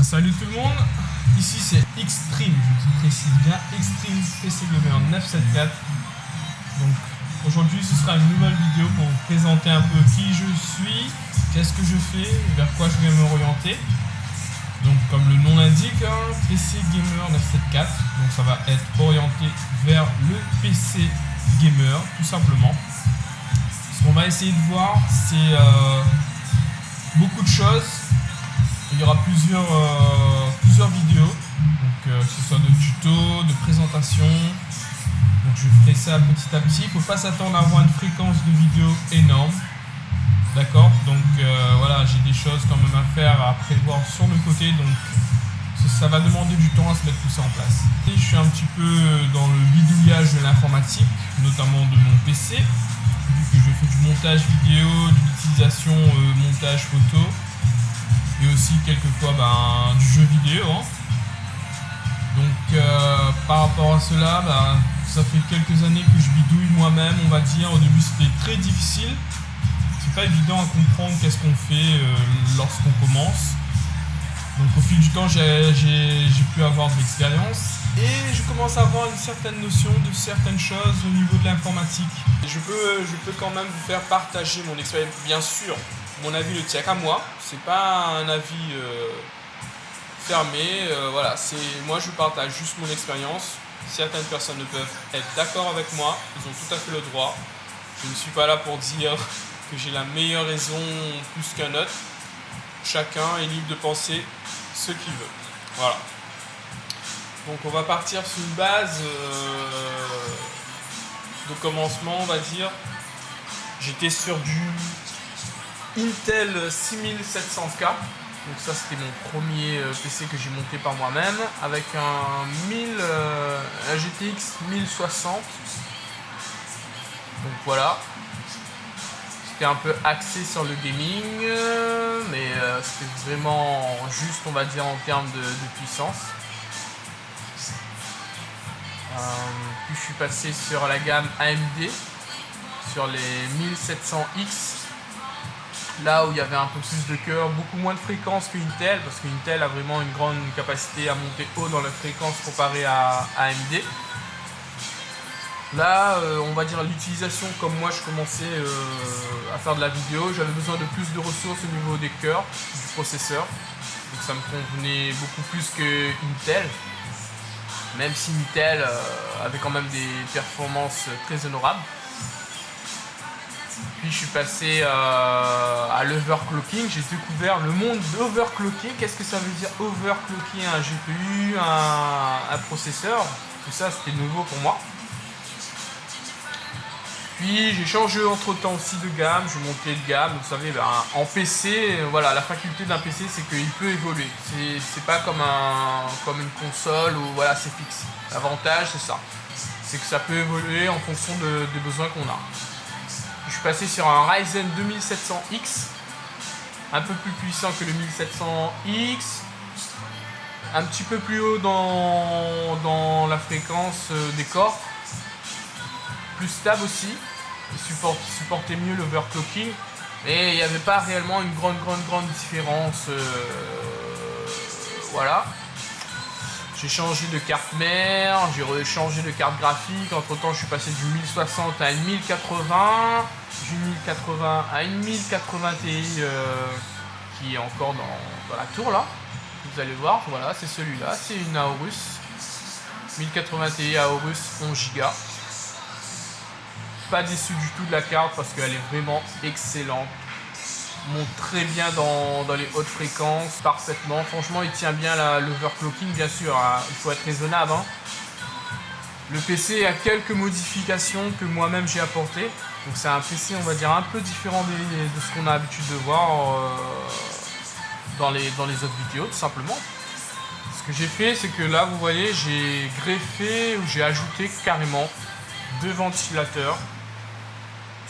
Salut tout le monde, ici c'est Extreme, je précise bien Extreme PC Gamer 974. Donc aujourd'hui ce sera une nouvelle vidéo pour vous présenter un peu qui je suis, qu'est-ce que je fais, vers quoi je vais m'orienter. Donc comme le nom l'indique, PC Gamer 974, donc ça va être orienté vers le PC Gamer tout simplement. Ce qu'on va essayer de voir c'est beaucoup de choses. Il y aura plusieurs vidéos, donc, que ce soit de tutos, de présentations. Donc je ferai ça petit à petit. Il ne faut pas s'attendre à avoir une fréquence de vidéos énorme. D'accord. Donc voilà, j'ai des choses quand même à faire, à prévoir sur le côté. Donc ça va demander du temps à se mettre tout ça en place. Et je suis un petit peu dans le bidouillage de l'informatique, notamment de mon PC, vu que je fais du montage vidéo, de l'utilisation montage photo. Et aussi quelquefois du jeu vidéo. Donc par rapport à cela, ça fait quelques années que je bidouille moi-même, on va dire. Au début c'était très difficile. C'est pas évident à comprendre qu'est-ce qu'on fait lorsqu'on commence. Donc au fil du temps j'ai pu avoir de l'expérience et je commence à avoir une certaine notion de certaines choses au niveau de l'informatique. Je peux quand même vous faire partager mon expérience, bien sûr. Mon avis ne tient qu'à moi, c'est pas un avis fermé, voilà, moi je partage juste mon expérience. Certaines personnes ne peuvent être d'accord avec moi, ils ont tout à fait le droit. Je ne suis pas là pour dire que j'ai la meilleure raison plus qu'un autre. Chacun est libre de penser ce qu'il veut. Voilà. Donc on va partir sur une base de commencement, on va dire. J'étais sur du Intel 6700K, donc ça c'était mon premier PC que j'ai monté par moi-même avec un GTX 1060. Donc voilà, c'était un peu axé sur le gaming, mais c'était vraiment juste, on va dire, en termes de puissance. Puis je suis passé sur la gamme AMD, sur les 1700X. Là où il y avait un peu plus de cœur, beaucoup moins de fréquence que Intel, parce que Intel a vraiment une grande capacité à monter haut dans la fréquence comparée à AMD. Là, on va dire l'utilisation, comme moi je commençais à faire de la vidéo, j'avais besoin de plus de ressources au niveau des cœurs, du processeur. Donc ça me convenait beaucoup plus que Intel, même si Intel avait quand même des performances très honorables. Puis je suis passé à l'overclocking, j'ai découvert le monde d'overclocking. Qu'est-ce que ça veut dire overclocker un GPU, un processeur? Tout ça c'était nouveau pour moi. Puis j'ai changé entre temps aussi de gamme, je montais de gamme. Vous savez, en PC, voilà, la faculté d'un PC c'est qu'il peut évoluer. C'est pas comme une console où voilà, c'est fixe. L'avantage c'est ça, c'est que ça peut évoluer en fonction des besoins qu'on a. Je suis passé sur un Ryzen 2700X, un peu plus puissant que le 1700X, un petit peu plus haut dans la fréquence des corps, plus stable aussi, il supportait mieux l'overclocking, mais il n'y avait pas réellement une grande différence, voilà. J'ai changé de carte mère, j'ai changé de carte graphique. Entre temps, je suis passé du 1060 à une 1080, du 1080 à une 1080 Ti qui est encore dans la tour là. Vous allez voir, voilà, c'est celui-là, c'est une Aorus 1080 Ti Aorus 11 Go. Pas déçu du tout de la carte parce qu'elle est vraiment excellente. Monte très bien dans les hautes fréquences, parfaitement. Franchement, il tient bien l'overclocking, bien sûr. Il faut être raisonnable. Le PC a quelques modifications que moi-même j'ai apportées. Donc c'est un PC, on va dire, un peu différent de ce qu'on a l'habitude de voir dans les autres vidéos, tout simplement. Ce que j'ai fait, c'est que là, vous voyez, j'ai greffé ou j'ai ajouté carrément 2 ventilateurs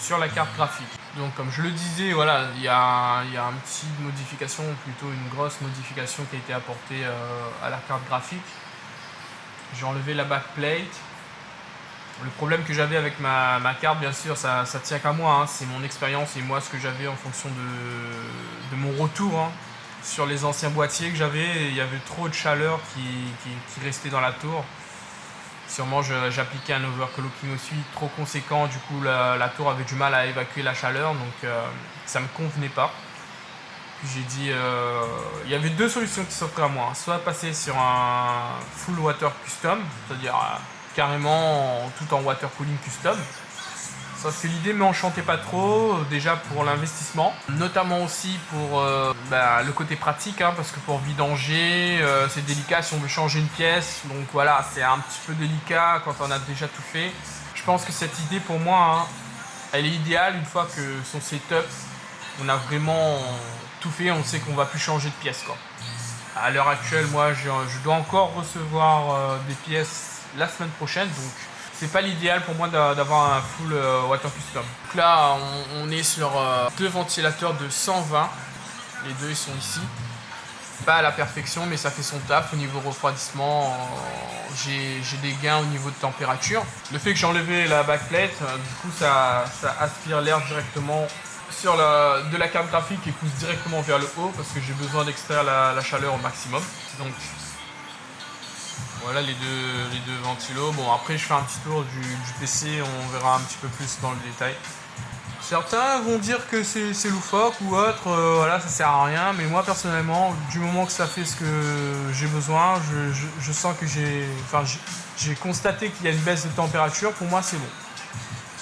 sur la carte graphique. Donc comme je le disais, voilà, il y a une petite modification, plutôt une grosse modification qui a été apportée à la carte graphique. J'ai enlevé la backplate. Le problème que j'avais avec ma carte, bien sûr, ça tient qu'à moi, c'est mon expérience et moi ce que j'avais en fonction de mon retour. sur les anciens boîtiers que j'avais, il y avait trop de chaleur qui restait dans la tour. Sûrement j'appliquais un overclocking aussi trop conséquent, du coup la tour avait du mal à évacuer la chaleur, donc ça me convenait pas. Puis j'ai dit, il y avait deux solutions qui s'offraient à moi, soit passer sur un full water custom, c'est-à-dire carrément tout en water cooling custom. Sauf que l'idée ne m'enchantait pas trop, déjà pour l'investissement, notamment aussi pour le côté pratique, hein, parce que pour vidanger, c'est délicat si on veut changer une pièce, donc voilà, c'est un petit peu délicat quand on a déjà tout fait. Je pense que cette idée pour moi, hein, elle est idéale une fois que son setup, on a vraiment tout fait, on sait qu'on va plus changer de pièce, quoi. À l'heure actuelle, moi, je dois encore recevoir des pièces la semaine prochaine, donc c'est pas l'idéal pour moi d'avoir un full water custom. Donc là, on est sur deux ventilateurs de 120. Les deux, ils sont ici. Pas à la perfection, mais ça fait son taf au niveau refroidissement. J'ai des gains au niveau de température. Le fait que j'ai enlevé la backplate, du coup, ça aspire l'air directement sur de la carte graphique et pousse directement vers le haut parce que j'ai besoin d'extraire la chaleur au maximum. Donc voilà les deux ventilos. Bon, après je fais un petit tour du PC, on verra un petit peu plus dans le détail. Certains vont dire que c'est loufoque ou autre, voilà, ça sert à rien, mais moi personnellement, du moment que ça fait ce que j'ai besoin, je sens que j'ai constaté qu'il y a une baisse de température, pour moi c'est bon.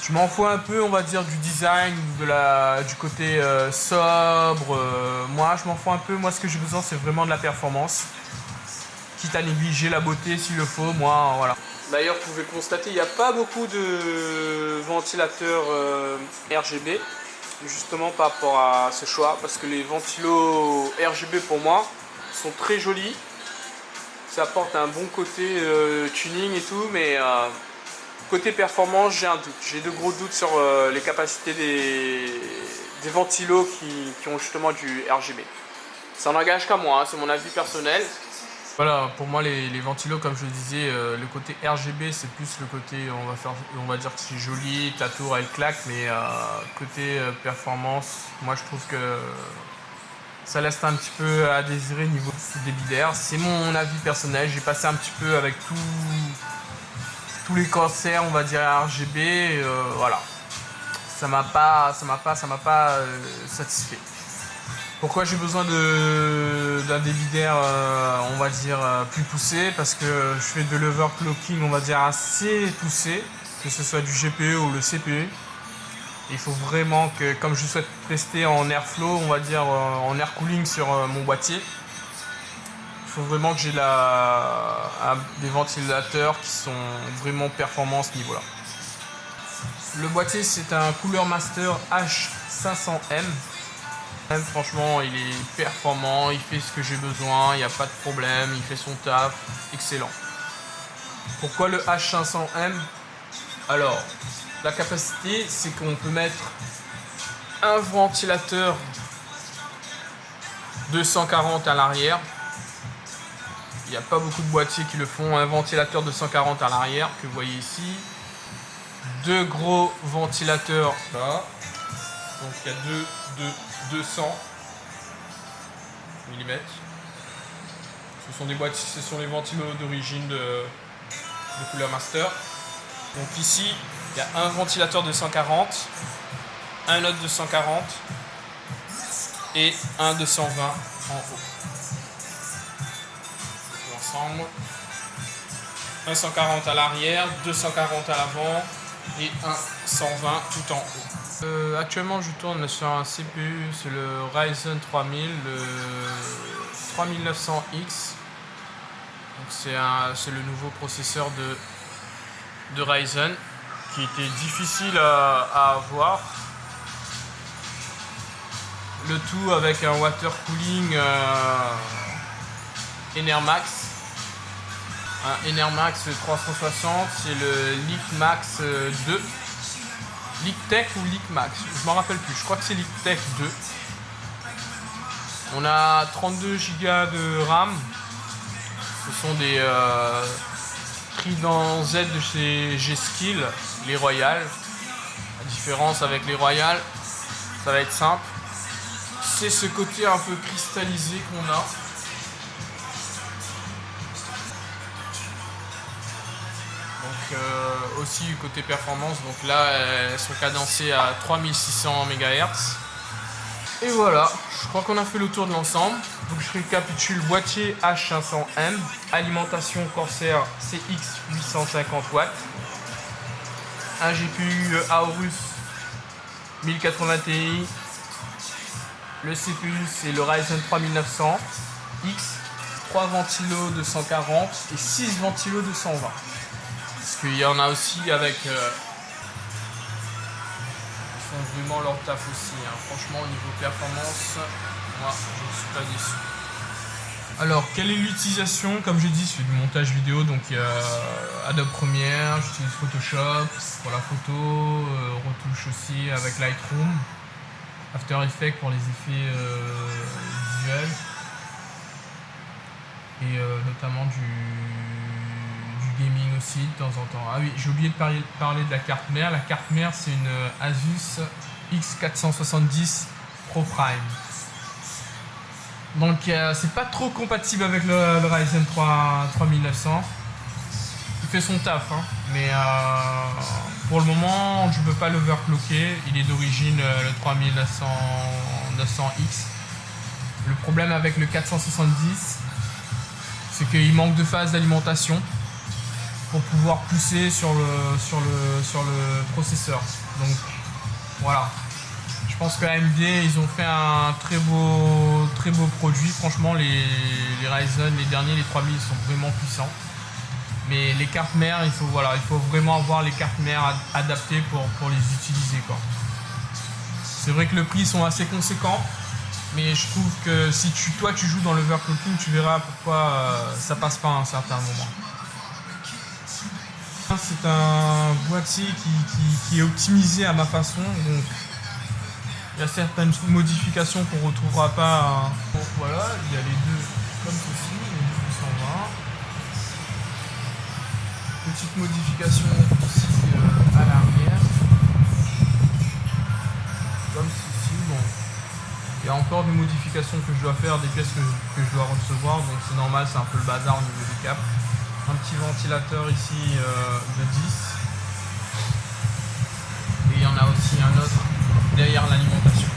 Je m'en fous un peu, on va dire, du design, du côté sobre, moi je m'en fous un peu, moi ce que j'ai besoin c'est vraiment de la performance. Quitte à négliger la beauté s'il le faut, moi voilà. D'ailleurs, vous pouvez constater, il n'y a pas beaucoup de ventilateurs RGB, justement par rapport à ce choix, parce que les ventilos RGB pour moi sont très jolis. Ça apporte un bon côté tuning et tout, mais côté performance, j'ai un doute. J'ai de gros doutes sur les capacités des ventilos qui ont justement du RGB. Ça n'engage qu'à moi, hein, c'est mon avis personnel. Voilà, pour moi les ventilos, comme je le disais, le côté RGB c'est plus le côté, on va dire que c'est joli, ta tour elle claque, mais côté performance, moi je trouve que ça laisse un petit peu à désirer niveau débit d'air. C'est mon avis personnel, j'ai passé un petit peu avec tous les cancers, on va dire RGB, voilà, ça m'a pas satisfait. Pourquoi j'ai besoin d'un débit d'air, on va dire, plus poussé? Parce que je fais de l'overclocking, on va dire, assez poussé, que ce soit du GPE ou le CPE. Il faut vraiment que, comme je souhaite rester en airflow, on va dire, en air cooling sur mon boîtier, il faut vraiment que j'ai des ventilateurs qui sont vraiment performants à ce niveau-là. Le boîtier, c'est un Cooler Master H500M. Franchement, il est performant, il fait ce que j'ai besoin, il n'y a pas de problème, il fait son taf, excellent. Pourquoi le H500M? Alors, la capacité, c'est qu'on peut mettre un ventilateur 240 à l'arrière. Il n'y a pas beaucoup de boîtiers qui le font, un ventilateur 240 à l'arrière, que vous voyez ici. Deux gros ventilateurs là. Donc il y a 200 mm. Ce sont des boîtiers, ce sont les ventilos d'origine de Cooler Master. Donc ici, il y a un ventilateur de 140, un autre de 140 et un de 120 en haut. Ensemble, un 140 à l'arrière, 240 à l'avant et un 120 tout en haut. Actuellement, je tourne sur un CPU, c'est le Ryzen 3000, le 3900X. C'est le nouveau processeur de Ryzen qui était difficile à avoir. Le tout avec un water cooling Enermax. Un Enermax 360, c'est le LeakMax 2. LeakTech ou LeakMax, je ne m'en rappelle plus, je crois que c'est LeakTech 2. On a 32 Go de RAM. Ce sont des Trident Z de chez G-Skill, les Royal. La différence avec les Royal, ça va être simple. c'est ce côté un peu cristallisé qu'on a. Donc aussi côté performance, donc là elles sont cadencées à 3600 MHz. Et voilà, je crois qu'on a fait le tour de l'ensemble. Donc je récapitule: boîtier H500M, alimentation Corsair CX 850 watts, un GPU Aorus 1080 Ti, le CPU c'est le Ryzen 3900X, 3 ventilos de 140 et 6 ventilos de 120. Parce qu'il y en a aussi avec... ils font vraiment leur taf aussi. Hein. Franchement, au niveau performance, moi, je ne suis pas déçu. Alors, quelle est l'utilisation? Comme j'ai dit, je fais du montage vidéo, donc Adobe Premiere, j'utilise Photoshop pour la photo, retouche aussi avec Lightroom, After Effects pour les effets visuels, et notamment du gaming aussi de temps en temps. Ah oui, j'ai oublié de parler de la carte mère. La carte mère, c'est une Asus X470 Pro Prime. Donc c'est pas trop compatible avec le Ryzen 3900. Il fait son taf, hein, mais pour le moment je ne peux pas l'overclocker. Il est d'origine le 3900X. Le problème avec le 470, c'est qu'il manque de phase d'alimentation pour pouvoir pousser sur le processeur. Donc voilà. Je pense que AMD, ils ont fait un très beau produit. Franchement, les Ryzen, les derniers, les 3000 sont vraiment puissants. Mais les cartes mères, il faut vraiment avoir les cartes mères adaptées pour les utiliser, quoi. C'est vrai que le prix sont assez conséquents, mais je trouve que si toi tu joues dans l'overclocking, tu verras pourquoi ça passe pas à un certain moment. C'est un boîtier qui est optimisé à ma façon, donc il y a certaines modifications qu'on ne retrouvera pas. Donc voilà, il y a les deux comme ceci, les deux 220. Petite modification aussi à l'arrière, comme ceci. Bon, il y a encore des modifications que je dois faire, des pièces que je dois recevoir, donc c'est normal, c'est un peu le bazar au niveau du cap. Un petit ventilateur ici de 10. Et il y en a aussi un autre derrière l'alimentation.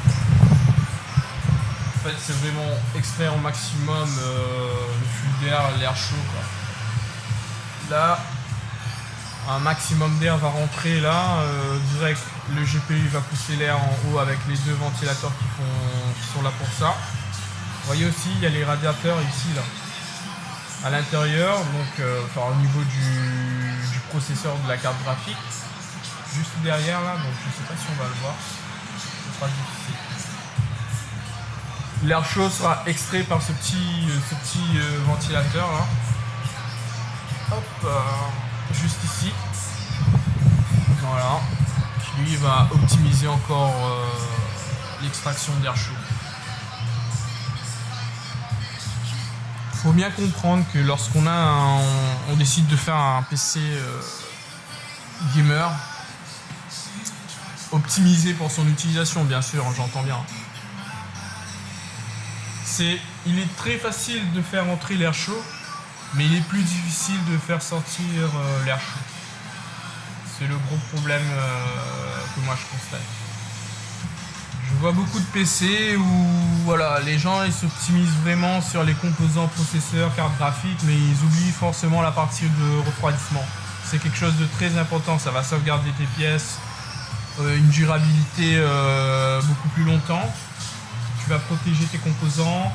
En fait, c'est vraiment extraire au maximum le flux d'air, l'air chaud, quoi. Là, un maximum d'air va rentrer là, direct. Le GPU va pousser l'air en haut avec les deux ventilateurs qui sont là pour ça. Vous voyez aussi, il y a les radiateurs ici, là, à l'intérieur, donc au niveau du processeur de la carte graphique, juste derrière là, donc je ne sais pas si on va le voir, ce sera difficile. L'air chaud sera extrait par ce petit ventilateur là. Hop, juste ici. Voilà. Lui il va optimiser encore l'extraction d'air chaud. Il faut bien comprendre que lorsqu'on on décide de faire un PC gamer, optimisé pour son utilisation, bien sûr, j'entends bien. Il est très facile de faire entrer l'air chaud, mais il est plus difficile de faire sortir l'air chaud. C'est le gros problème que moi je constate. Je vois beaucoup de PC où voilà, les gens ils s'optimisent vraiment sur les composants processeurs, carte graphique, mais ils oublient forcément la partie de refroidissement. C'est quelque chose de très important, ça va sauvegarder tes pièces, une durabilité beaucoup plus longtemps. Tu vas protéger tes composants,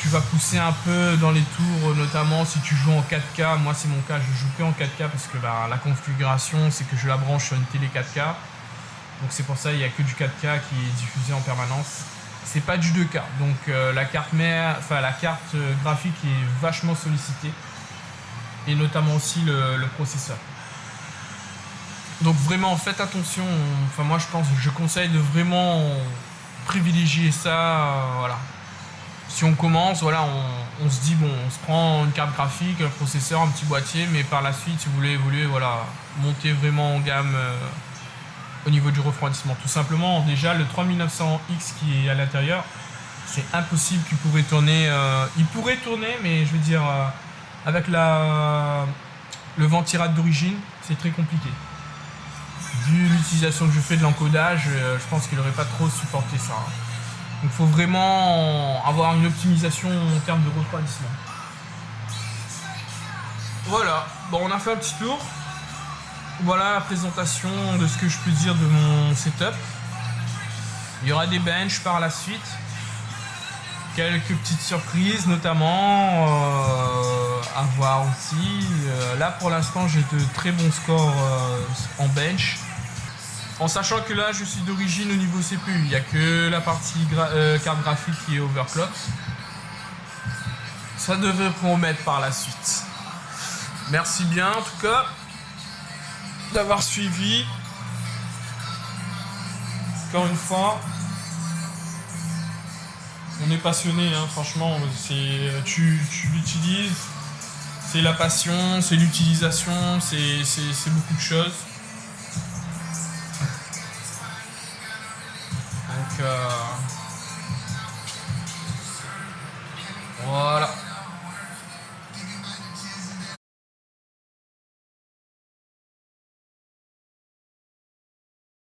tu vas pousser un peu dans les tours, notamment si tu joues en 4K. Moi c'est mon cas, je joue que en 4K parce que la configuration c'est que je la branche sur une télé 4K. Donc c'est pour ça qu'il n'y a que du 4K qui est diffusé en permanence. C'est pas du 2K. Donc la carte mère, la carte graphique est vachement sollicitée. Et notamment aussi le processeur. Donc vraiment faites attention. Enfin moi je conseille de vraiment privilégier ça. Voilà. Si on commence, voilà, on se dit bon, on se prend une carte graphique, un processeur, un petit boîtier, mais par la suite si vous voulez évoluer, voilà, monter vraiment en gamme. au niveau du refroidissement. Tout simplement, déjà le 3900X qui est à l'intérieur, c'est impossible qu'il pourrait tourner. Il pourrait tourner, mais je veux dire, avec le ventirad d'origine, c'est très compliqué. Vu l'utilisation que je fais de l'encodage, je pense qu'il n'aurait pas trop supporté ça. Donc il faut vraiment avoir une optimisation en termes de refroidissement. Voilà, bon, on a fait un petit tour. Voilà la présentation de ce que je peux dire de mon setup. Il y aura des benches par la suite. Quelques petites surprises notamment à voir aussi. Là pour l'instant j'ai de très bons scores en bench. En sachant que là je suis d'origine au niveau CPU. Il n'y a que la partie carte graphique qui est overclock. Ça devrait promettre par la suite. Merci bien en tout cas d'avoir suivi. Encore une fois, on est passionné, hein, franchement. Tu l'utilises, c'est la passion, c'est l'utilisation, c'est beaucoup de choses. Donc